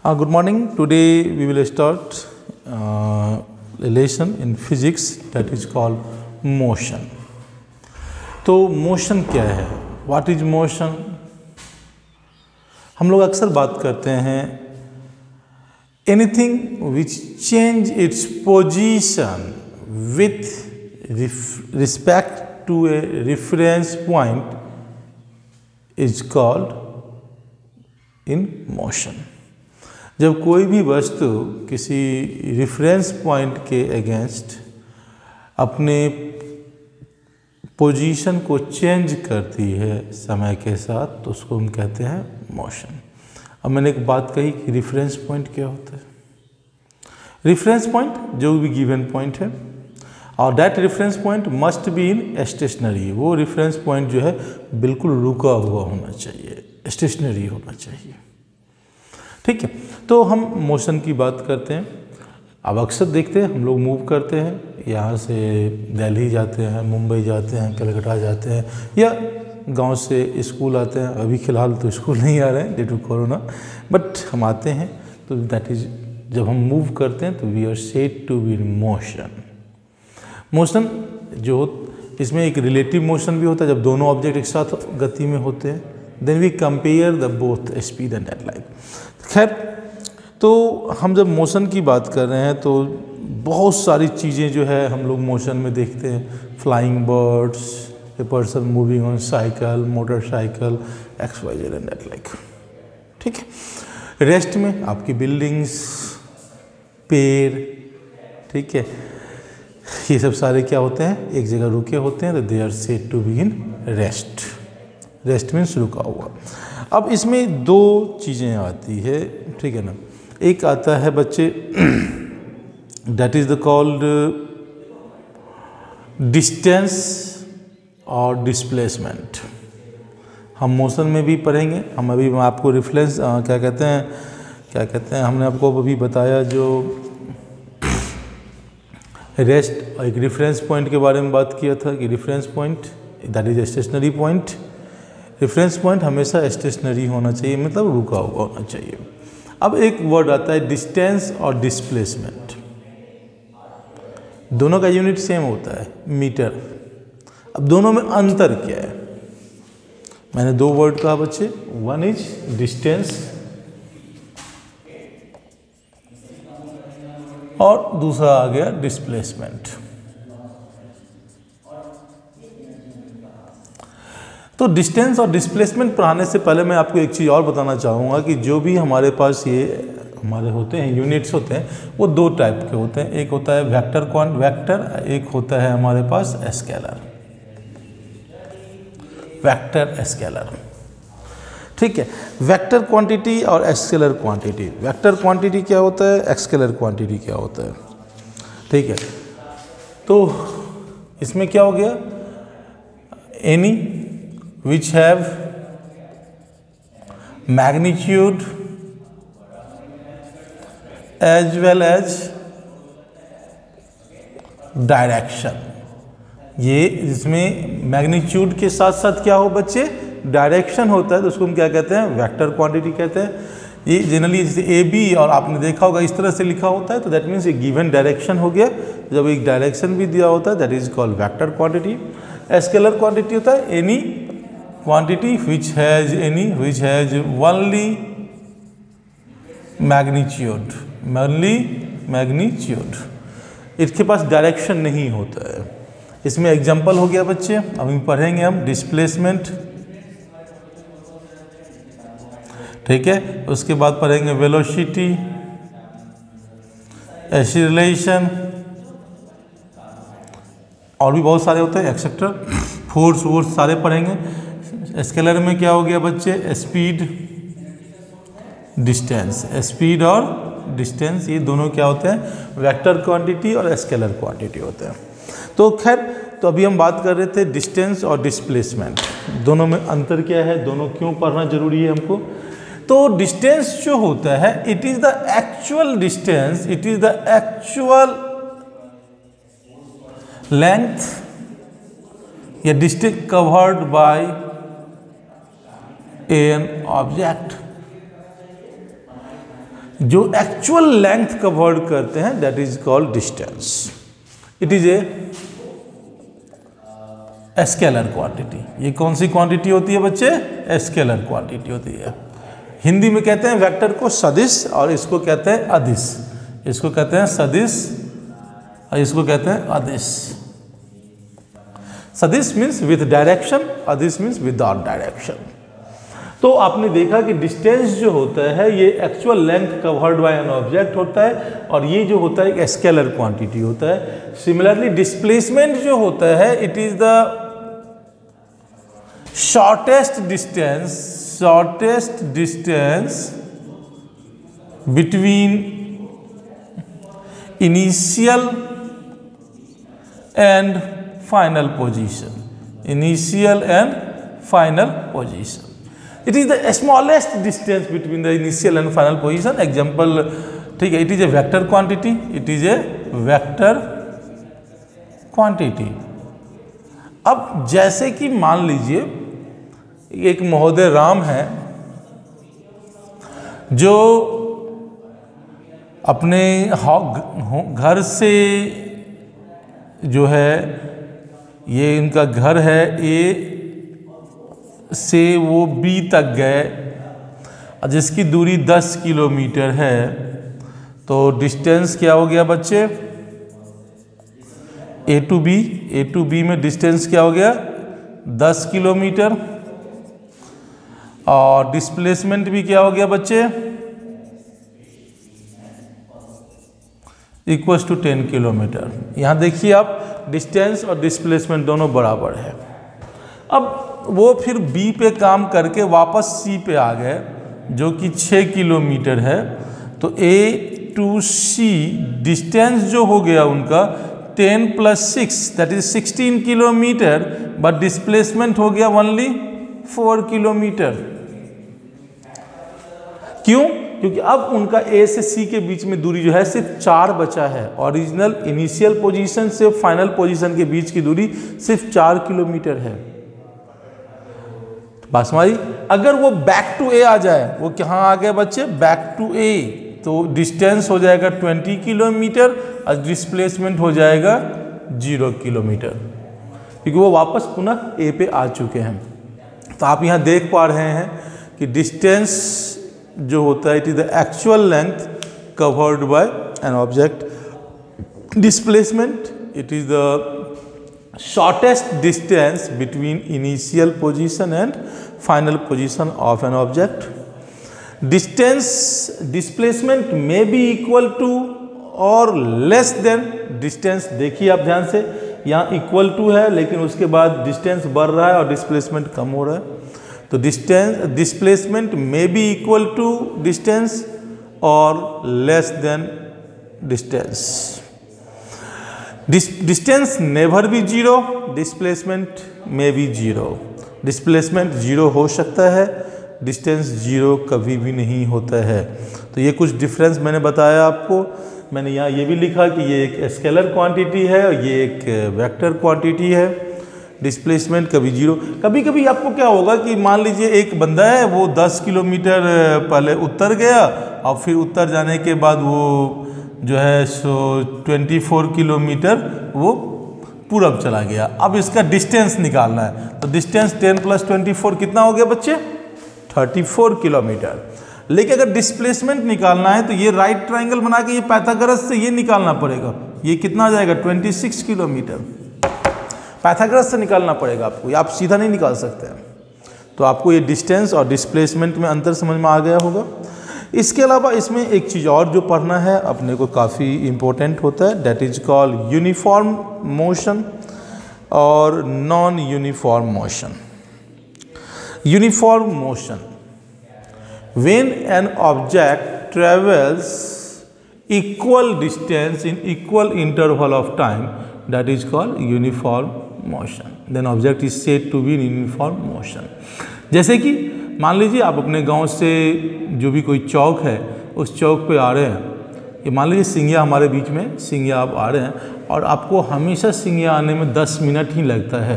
Good morning. Today we will start a lesson in physics that is called motion. तो motion क्या है? What is motion? हम लोग अक्सर बात करते हैं anything which change its position with respect to a reference point is called in motion. जब कोई भी वस्तु किसी रेफरेंस पॉइंट के अगेंस्ट अपने पोजीशन को चेंज करती है समय के साथ, तो उसको हम कहते हैं मोशन। अब मैंने एक बात कही कि रेफरेंस पॉइंट क्या होता है। रेफरेंस पॉइंट जो भी गिवन पॉइंट है और that reference point must be in stationary. वो रेफरेंस पॉइंट जो है बिल्कुल रुका हुआ होना चाहिए, स्टेशनरी होना चाहिए। ठीक है, तो हम मोशन की बात करते हैं। अब अक्सर देखते हैं हम लोग मूव करते हैं, यहाँ से दिल्ली जाते हैं, मुंबई जाते हैं, कलकत्ता जाते हैं, या गांव से स्कूल आते हैं। अभी फ़िलहाल तो स्कूल नहीं आ रहे हैं ड्यू टू कोरोना, बट हम आते हैं। तो दैट इज़ जब हम मूव करते हैं तो we are said to be in motion. Motion जो इसमें एक रिलेटिव मोशन भी होता है, जब दोनों ऑब्जेक्ट एक साथ गति में होते हैं। Then we compare the both speed and that like. खैर, तो हम जब मोशन की बात कर रहे हैं तो बहुत सारी चीज़ें जो है हम लोग मोशन में देखते हैं। Flying birds, a person moving on cycle, motorcycle, X Y Z and that like. ठीक है, रेस्ट में आपकी बिल्डिंग्स, पेड़, ठीक है, ये सब सारे क्या होते हैं, एक जगह रुके होते हैं, तो they are said to be in rest. Rest means रुका हुआ। अब इसमें दो चीज़ें आती है, ठीक है ना। एक आता है बच्चे that is the called distance और डिस्प्लेसमेंट। हम मोशन में भी पढ़ेंगे। हम अभी आपको रिफ्लेंस क्या कहते हैं हमने आपको अभी बताया जो रेस्ट एक रेफरेंस पॉइंट के बारे में बात किया था कि reference point that is stationary point. Reference point हमेशा स्टेशनरी होना चाहिए, मतलब रुका हुआ होना चाहिए। अब एक वर्ड आता है डिस्टेंस और डिस्प्लेसमेंट। दोनों का यूनिट सेम होता है, मीटर। अब दोनों में अंतर क्या है? मैंने दो वर्ड कहा बच्चे, वन इज डिस्टेंस और दूसरा आ गया डिस्प्लेसमेंट। तो डिस्टेंस और डिस्प्लेसमेंट पढ़ाने से पहले मैं आपको एक चीज़ और बताना चाहूँगा कि जो भी हमारे पास ये हमारे होते हैं यूनिट्स होते हैं, वो दो टाइप के होते हैं। एक होता है वेक्टर, एक होता है हमारे पास स्केलर, वेक्टर स्केलर। ठीक है, वेक्टर क्वांटिटी और स्केलर क्वांटिटी। वेक्टर क्वांटिटी क्या होता है, स्केलर क्वांटिटी क्या होता है। ठीक है, तो इसमें क्या हो गया, any which have magnitude as well as direction। ये इसमें मैग्नीट्यूड के साथ साथ क्या हो बच्चे, डायरेक्शन होता है, तो उसको हम क्या कहते हैं, वेक्टर क्वांटिटी कहते हैं। ये जनरली जैसे ए बी और आपने देखा होगा इस तरह से लिखा होता है, तो दैट मीन्स ये गिवन डायरेक्शन हो गया। जब एक डायरेक्शन भी दिया होता है that is called vector quantity. Scalar quantity होता है any quantity which has only magnitude, इसके पास डायरेक्शन नहीं होता है। इसमें एग्जांपल हो गया बच्चे, अभी पढ़ेंगे हम डिस्प्लेसमेंट। ठीक है, उसके बाद पढ़ेंगे वेलोसिटी, एक्सीलरेशन, और भी बहुत सारे होते हैं एक्सेट्रा, फोर्स सारे पढ़ेंगे। स्केलर में क्या हो गया बच्चे, स्पीड, डिस्टेंस। स्पीड और डिस्टेंस ये दोनों क्या होते हैं, वेक्टर क्वांटिटी और स्केलर क्वांटिटी होते हैं। तो खैर, तो अभी हम बात कर रहे थे डिस्टेंस और डिस्प्लेसमेंट, दोनों में अंतर क्या है, दोनों क्यों पढ़ना जरूरी है हमको। तो डिस्टेंस जो होता है it is the actual distance, it is the actual length या distance covered by an object. जो एक्चुअल लेंथ कवर्ड करते हैं that is called distance. It is a scalar quantity. ये कौन सी क्वांटिटी होती है बच्चे? स्केलर क्वांटिटी होती है। हिंदी में कहते हैं वेक्टर को सदिश और इसको कहते हैं अदिश। इसको कहते हैं सदिश और इसको कहते हैं अदिश। सदिश मीन्स विद डायरेक्शन, अदिश मीन्स विदाउट डायरेक्शन। तो आपने देखा कि डिस्टेंस जो होता है ये actual length covered by an object होता है और ये जो होता है एक स्केलर क्वांटिटी होता है। सिमिलरली डिस्प्लेसमेंट जो होता है it is the shortest distance between initial and final position. Initial and final position. It is the smallest distance between the initial and final position. Example, ठीक है, it is a vector quantity. It is a vector quantity. अब जैसे कि मान लीजिए एक महोदय राम है जो अपने घर से जो है, ये इनका घर है, ए से वो बी तक गए जिसकी दूरी 10 किलोमीटर है। तो डिस्टेंस क्या हो गया बच्चे? ए टू बी में डिस्टेंस क्या हो गया? 10 किलोमीटर। और डिस्प्लेसमेंट भी क्या हो गया बच्चे? Equals to 10 kilometre. यहाँ देखिए आप, डिस्टेंस और डिस्प्लेसमेंट दोनों बराबर है। अब वो फिर बी पे काम करके वापस सी पे आ गए जो कि 6 किलोमीटर है। तो ए टू सी डिस्टेंस जो हो गया उनका 10 + 6 that is 16 kilometre, but displacement हो गया ओनली 4 किलोमीटर। क्यों? क्योंकि अब उनका ए से सी के बीच में दूरी जो है सिर्फ 4 बचा है। ओरिजिनल इनिशियल पोजीशन से फाइनल पोजीशन के बीच की दूरी सिर्फ 4 किलोमीटर है। बात हमारी, अगर वो बैक टू ए आ जाए, वो कहाँ आ गए बच्चे? बैक टू ए, तो डिस्टेंस हो जाएगा 20 किलोमीटर और डिस्प्लेसमेंट हो जाएगा 0 किलोमीटर, क्योंकि वो वापस पुनः ए पे आ चुके हैं। तो आप यहाँ देख पा रहे हैं कि डिस्टेंस जो होता है it is the actual length covered by an object. Displacement it is the shortest distance between initial position and final position of an object. Displacement may be equal to or less than distance। देखिए आप ध्यान से, यहाँ equal to है लेकिन उसके बाद distance बढ़ रहा है और डिस्प्लेसमेंट कम हो रहा है। तो displacement may be equal to distance or less than distance। Distance never be zero, displacement में बी जीरो। डिस्प्लेसमेंट जीरो हो सकता है, डिस्टेंस जीरो कभी भी नहीं होता है। तो ये कुछ डिफरेंस मैंने बताया आपको। मैंने यहाँ ये भी लिखा कि ये एक स्केलर क्वांटिटी है और ये एक वेक्टर क्वांटिटी है। डिस्प्लेसमेंट कभी जीरो। कभी कभी आपको क्या होगा कि मान लीजिए एक बंदा है वो 10 किलोमीटर पहले उतर गया और फिर उतर जाने के बाद वो जो है सो 24 किलोमीटर वो पूरब चला गया। अब इसका डिस्टेंस निकालना है, तो डिस्टेंस 10 + 24 कितना हो गया बच्चे? 34 किलोमीटर। लेकिन अगर डिस्प्लेसमेंट निकालना है तो ये राइट ट्रायंगल बना के ये पाइथागोरस से ये निकालना पड़ेगा। ये कितना आ जाएगा? 26 किलोमीटर। पाइथागोरस से निकालना पड़ेगा आपको, ये आप सीधा नहीं निकाल सकते हैं। तो आपको ये डिस्टेंस और डिस्प्लेसमेंट में अंतर समझ में आ गया होगा। इसके अलावा इसमें एक चीज़ और जो पढ़ना है अपने को काफ़ी इम्पोर्टेंट होता है, that is called uniform motion और non uniform motion. Uniform motion, when an object travels equal distance in equal interval of time, that is called uniform motion. Then object is said to be in uniform motion. जैसे कि मान लीजिए आप अपने गांव से जो भी कोई चौक है उस चौक पे आ रहे हैं, ये मान लीजिए सिंघिया हमारे बीच में, सिंघिया आप आ रहे हैं और आपको हमेशा सिंघिया आने में 10 मिनट ही लगता है,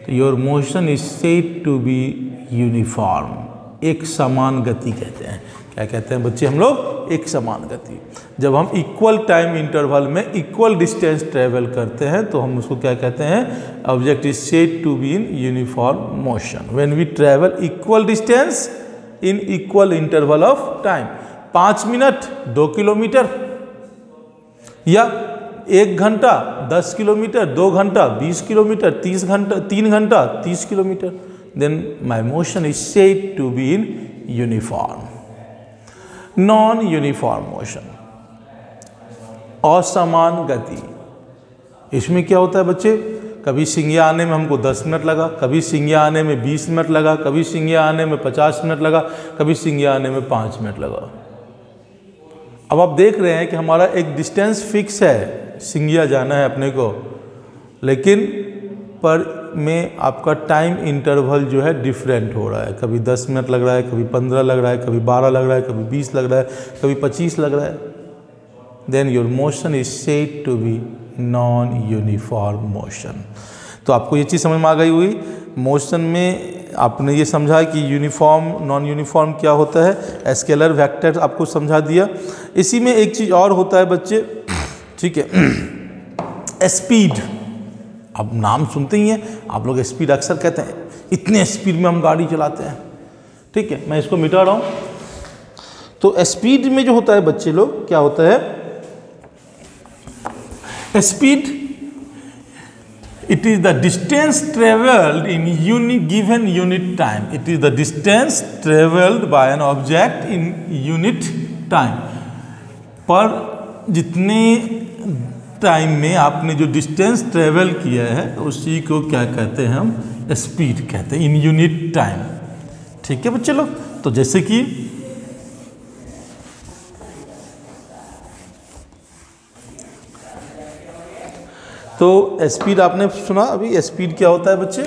तो your motion is said to be uniform. एक समान गति कहते हैं। क्या कहते हैं बच्चे हम लोग? एक समान गति। जब हम इक्वल टाइम इंटरवल में इक्वल डिस्टेंस ट्रेवल करते हैं तो हम उसको क्या कहते हैं, object is said to be in uniform motion when we travel equal distance in equal interval of time. 5 minute 2 kilometre, या 1 घंटा 10 किलोमीटर, 2 घंटा 20 किलोमीटर, 3 घंटा 30 kilometre, then my motion is said to be in uniform. Non-uniform motion, असमान गति। इसमें क्या होता है बच्चे, कभी सिंघिया आने में हमको 10 मिनट लगा, कभी सिंघिया आने में 20 मिनट लगा, कभी सिंघिया आने में 50 मिनट लगा, कभी सिंघिया आने में 5 मिनट लगा। अब आप देख रहे हैं कि हमारा एक डिस्टेंस फिक्स है, सिंघिया जाना है अपने को, लेकिन पर में आपका टाइम इंटरवल जो है डिफरेंट हो रहा है। कभी 10 मिनट लग रहा है, कभी 15 लग रहा है, कभी 12 लग रहा है, कभी 20 लग रहा है, कभी 25 लग रहा है। Then your motion is said to be non uniform motion. तो आपको ये चीज़ समझ में आ गई हुई। मोशन में आपने ये समझा कि यूनिफॉर्म नॉन यूनिफॉर्म क्या होता है, स्केलर वेक्टर आपको समझा दिया। इसी में एक चीज़ और होता है बच्चे, ठीक है, स्पीड। अब नाम सुनते ही हैं आप लोग, स्पीड अक्सर कहते हैं इतने स्पीड में हम गाड़ी चलाते हैं, ठीक है। मैं इसको मिटा रहा हूँ। तो स्पीड में जो होता है बच्चे लोग, क्या होता है speed, it is the distance travelled in given unit time. It is the distance travelled by an object in unit time. पर जितने टाइम में आपने जो डिस्टेंस ट्रेवल किया है उसी को क्या कहते हैं, हम स्पीड कहते हैं इन यूनिट टाइम, ठीक है बच्चे लोग। तो जैसे कि तो स्पीड आपने सुना अभी, स्पीड क्या होता है बच्चे,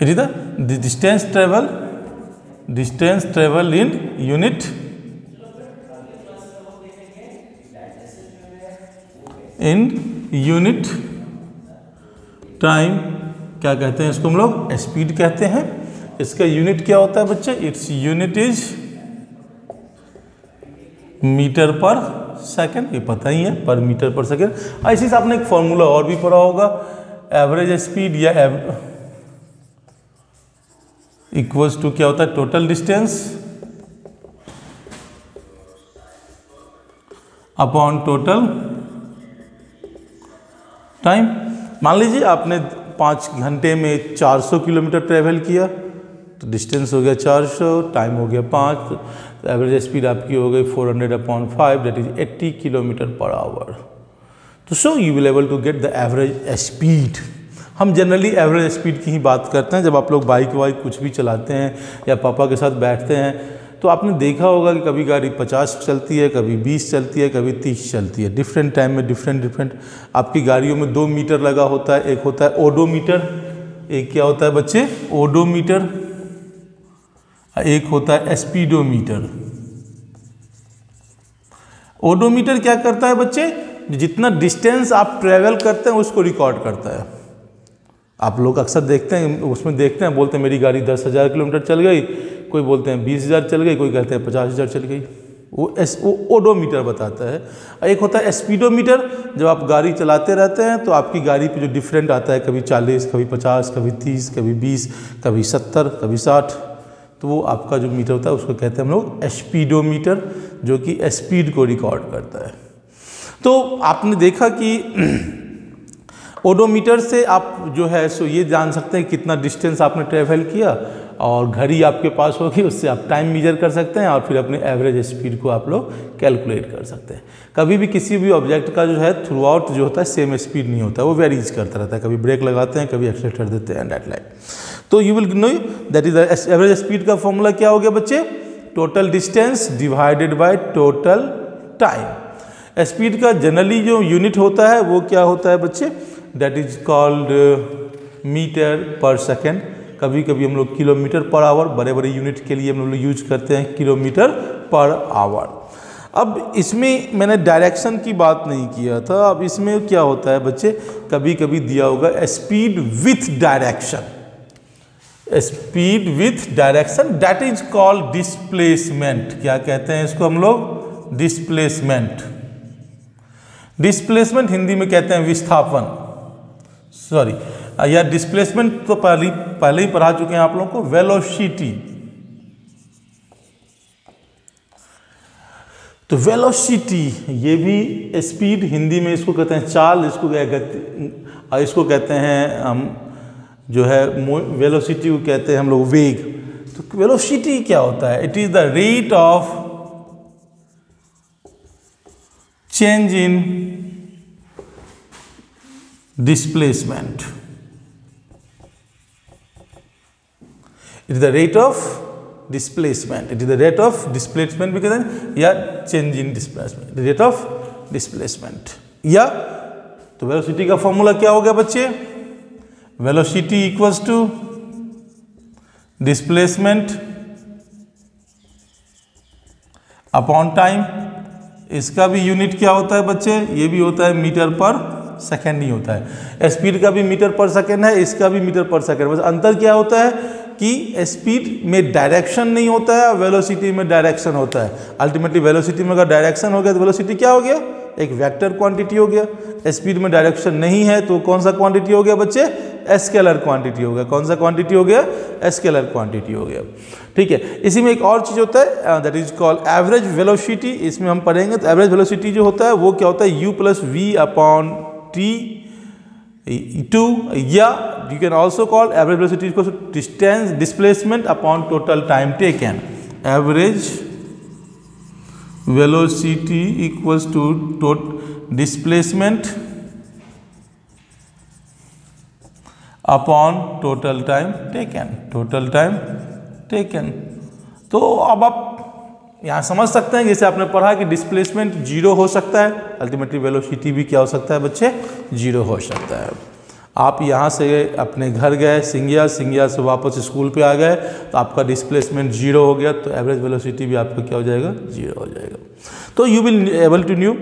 it is the distance travel in unit time. क्या कहते हैं इसको हम लोग, स्पीड कहते हैं। इसका यूनिट क्या होता है बच्चे, इट्स यूनिट इज मीटर पर सेकंड, ये पता ही है, पर मीटर पर सेकंड। ऐसे से आपने एक फॉर्मूला और भी पढ़ा होगा, एवरेज स्पीड या इक्वल्स टू क्या होता है, total distance upon total time. मान लीजिए आपने 5 घंटे में 400 किलोमीटर ट्रेवल किया, तो डिस्टेंस हो गया 400, टाइम हो गया 5, तो एवरेज स्पीड आपकी हो गई 400/5, that is 80 kilometre per hour. तो so you will able to get the average speed. हम जनरली एवरेज स्पीड की ही बात करते हैं जब आप लोग बाइक वाइक कुछ भी चलाते हैं या पापा के साथ बैठते हैं, तो आपने देखा होगा कि कभी गाड़ी 50 चलती है, कभी 20 चलती है, कभी 30 चलती है। डिफरेंट टाइम में डिफरेंट आपकी गाड़ियों में 2 मीटर लगा होता है। एक होता है ओडोमीटर, एक क्या होता है बच्चे, ओडोमीटर, एक होता है स्पीडोमीटर। ओडोमीटर क्या करता है बच्चे, जितना डिस्टेंस आप ट्रेवल करते हैं उसको रिकॉर्ड करता है। आप लोग अक्सर देखते हैं, उसमें देखते हैं, बोलते हैं मेरी गाड़ी 10,000 किलोमीटर चल गई, कोई बोलते हैं 20,000 चल गई, कोई कहते हैं 50,000 चल गई। वो ओडोमीटर बताता है। एक होता है स्पीडोमीटर, जब आप गाड़ी चलाते रहते हैं तो आपकी गाड़ी पे जो डिफरेंट आता है, कभी 40, कभी 50, कभी 30, कभी 20, कभी 70, कभी 60, तो वो आपका जो मीटर होता है उसको कहते हैं हम लोग स्पीडोमीटर, जो कि स्पीड को रिकॉर्ड करता है। तो आपने देखा कि ओडोमीटर से आप जो है सो ये जान सकते हैं कितना डिस्टेंस आपने ट्रेवल किया, और घड़ी आपके पास होगी, उससे आप टाइम मेजर कर सकते हैं और फिर अपने एवरेज स्पीड को आप लोग कैलकुलेट कर सकते हैं। कभी भी किसी भी ऑब्जेक्ट का जो है थ्रू आउट जो होता है सेम स्पीड नहीं होता है, वो वेरीज करता रहता है, कभी ब्रेक लगाते हैं, कभी एक्सीलरेटर देते हैं, दैट लाइक। तो you will know that is the average speed का फॉर्मूला क्या हो गया बच्चे, total distance divided by total time. Speed का जनरली जो यूनिट होता है वो क्या होता है बच्चे, that is called metre per second. कभी कभी हम लोग किलोमीटर पर आवर, बड़े बड़े यूनिट के लिए हम लोग यूज करते हैं किलोमीटर पर आवर। अब इसमें मैंने डायरेक्शन की बात नहीं किया था। अब इसमें क्या होता है बच्चे, कभी कभी दिया होगा speed with direction. Speed with direction, that is called displacement. क्या कहते हैं इसको हम लोग? डिस्प्लेसमेंट। डिस्प्लेसमेंट हिंदी में कहते हैं विस्थापन, सॉरी, या डिस्प्लेसमेंट तो पहले ही पढ़ा चुके हैं आप लोगों को। वेलोसिटी, तो वेलोसिटी ये भी स्पीड, हिंदी में इसको कहते हैं चाल, इसको गति, इसको कहते हैं हम जो है वेलोसिटी को कहते हैं हम लोग वेग। तो वेलोसिटी क्या होता है? It is the rate of change in displacement. It is the rate of displacement, it is the rate of displacement भी कहते हैं, या change in displacement, rate of displacement. या तो वेलोसिटी का फॉर्मूला क्या हो गया बच्चे? Velocity equals to displacement upon time. इसका भी यूनिट क्या होता है बच्चे? ये भी होता है मीटर पर सेकेंड ही होता है। स्पीड का भी मीटर पर सेकेंड है, इसका भी मीटर पर सेकेंड। बस अंतर क्या होता है कि स्पीड में डायरेक्शन नहीं होता है, वेलोसिटी में डायरेक्शन होता है। अल्टीमेटली वेलोसिटी में अगर डायरेक्शन हो गया तो वेलोसिटी क्या हो गया? एक वेक्टर क्वांटिटी हो गया। स्पीड में डायरेक्शन नहीं है तो कौन सा क्वांटिटी हो गया बच्चे? स्केलर क्वांटिटी हो गया। कौन सा क्वांटिटी हो गया? स्केलर क्वांटिटी हो गया। ठीक है। इसी में एक और चीज होता है, that is called average velocity. इसमें हम पढ़ेंगे तो एवरेज वेलोसिटी जो होता है वो क्या होता है? u plus v upon t two, या you can also call average velocity equals to distance displacement upon total time taken. Average velocity equals to displacement upon total time taken. Total time taken. तो अब आप यहाँ समझ सकते हैं, जैसे आपने पढ़ा कि डिस्प्लेसमेंट जीरो हो सकता है, अल्टीमेटली वेलोसिटी भी क्या हो सकता है बच्चे? जीरो हो सकता है। आप यहाँ से अपने घर गए सिंघिया, सिंघिया से वापस स्कूल पे आ गए तो आपका डिस्प्लेसमेंट जीरो हो गया, तो एवरेज वेलोसिटी भी आपका क्या हो जाएगा? जीरो हो जाएगा। तो you will able to new.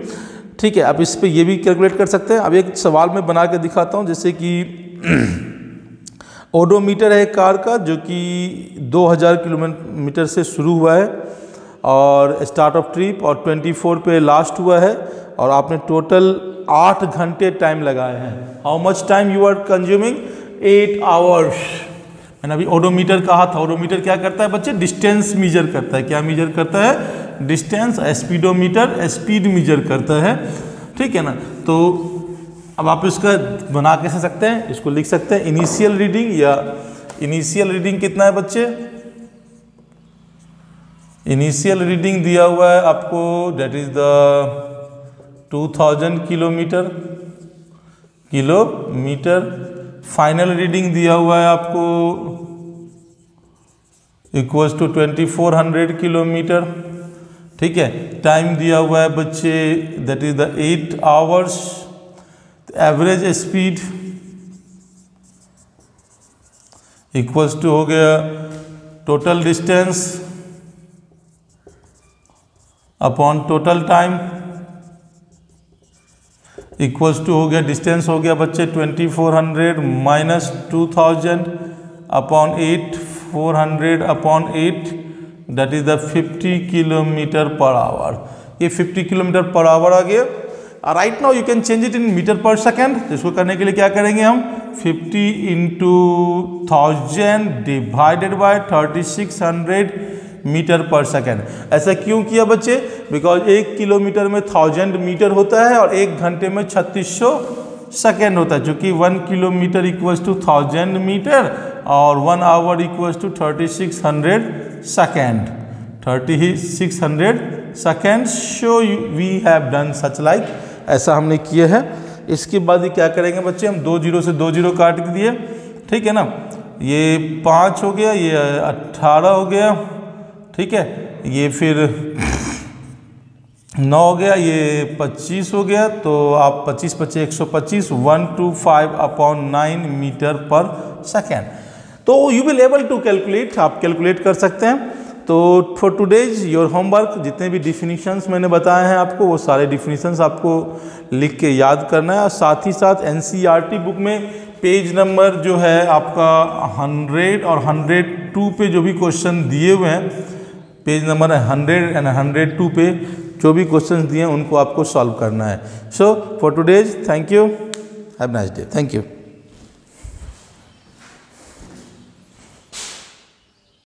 ठीक है, आप इस पे ये भी कैलकुलेट कर सकते हैं। अब एक सवाल में बना के दिखाता हूँ, जैसे कि ओडोमीटर है एक कार का जो कि 2000 किलोमीटर से शुरू हुआ है और स्टार्ट ऑफ ट्रिप और 24 पे लास्ट हुआ है, और आपने टोटल 8 घंटे टाइम लगाए हैं। How much time you are consuming? 8 hours. मैंने अभी ओडोमीटर कहा था। ओडोमीटर क्या करता है बच्चे? डिस्टेंस मेजर करता है। क्या मेजर करता है? डिस्टेंस। स्पीडोमीटर स्पीड मेजर करता है। ठीक है ना। तो अब आप इसका बना कैसे सकते हैं? इसको लिख सकते हैं इनिशियल रीडिंग, या इनिशियल रीडिंग कितना है बच्चे? इनिशियल रीडिंग दिया हुआ है आपको, that is the 2000 kilometre. Final reading दिया हुआ है आपको इक्वल्स टू 2400 किलोमीटर। ठीक है। टाइम दिया हुआ है बच्चे, that is the 8 hours. Average speed equals to हो गया total distance upon total time, equals to हो गया डिस्टेंस हो गया बच्चे 2400 minus 2000 upon 8, 400 upon 8, that is the 50 kilometre per hour. ये 50 किलोमीटर पर आवर आ गया। Right now you can change it in metre per second. इसको करने के लिए क्या करेंगे हम? 50 into 1000 divided by 3600 metre per second. ऐसा क्यों किया बच्चे? बिकॉज 1 किलोमीटर में 1000 मीटर होता है और 1 घंटे में 3600 सेकेंड होता है, क्योंकि 1 किलोमीटर इक्वल्स टू 1000 मीटर और 1 hour equals to 3600 second. 3600 second. So we have done such like, ऐसा हमने किया है। इसके बाद ये क्या करेंगे बच्चे? हम 2 जीरो से 2 जीरो काट दिए। ठीक है ना। ये 5 हो गया, ये 18 हो गया। ठीक है। ये फिर 9 हो गया, ये 25 हो गया। तो आप 25 25 125 125 अपॉन 9 मीटर पर सेकेंड। तो you will able to calculate, आप कैलकुलेट कर सकते हैं। तो फॉर टुडेज योर होमवर्क, जितने भी डिफिनीशंस मैंने बताए हैं आपको, वो सारे डिफिनीशंस आपको लिख के याद करना है। और साथ ही साथ एनसीईआरटी बुक में पेज नंबर जो है आपका 100 और 102 पे जो भी क्वेश्चन दिए हुए हैं, पेज नंबर 100 एंड 102 पे जो भी क्वेश्चन दिए हैं उनको आपको सॉल्व करना है। So for today's thank you, have nice day, thank you.